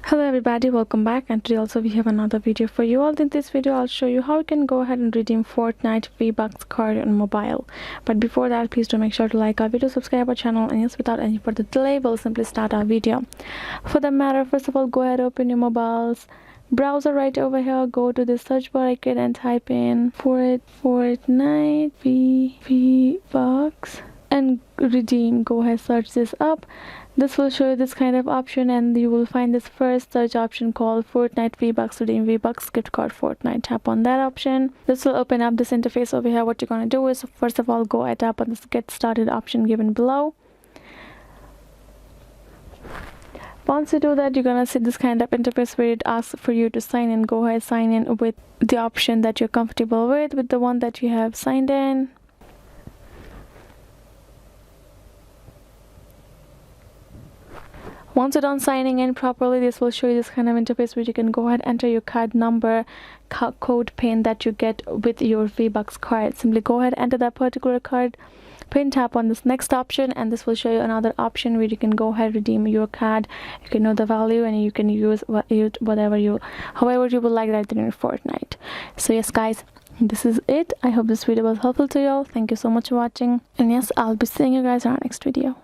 Hello everybody, welcome back, and today also we have another video for you all. In this video I'll show you how you can go ahead and redeem Fortnite V Bucks card on mobile. But before that, please do make sure to like our video, subscribe our channel, and yes, without any further delay we'll simply start our video. For the matter, first of all, go ahead, open your mobile's browser right over here, go to the search bar icon and type in Fortnite V Bucks and redeem. Go ahead, search this up. This will show you this kind of option, and you will find this first search option called Fortnite V Bucks redeem V Bucks gift card Fortnite. Tap on that option. This will open up this interface over here. What you're going to do is, first of all, go ahead, tap on this get started option given below. Once you do that, you're gonna see this kind of interface where it asks for you to sign in. Go ahead, sign in with the option that you're comfortable with the one that you have signed in. Once you're done signing in properly, this will show you this kind of interface where you can go ahead, enter your card number, code pin that you get with your V Bucks card. Simply go ahead, enter that particular card pin, tap on this next option, and this will show you another option where you can go ahead, redeem your card. You can know the value and you can use however you would like that in your Fortnite. So yes guys, this is it. I hope this video was helpful to you all. Thank you so much for watching, and yes, I'll be seeing you guys in our next video.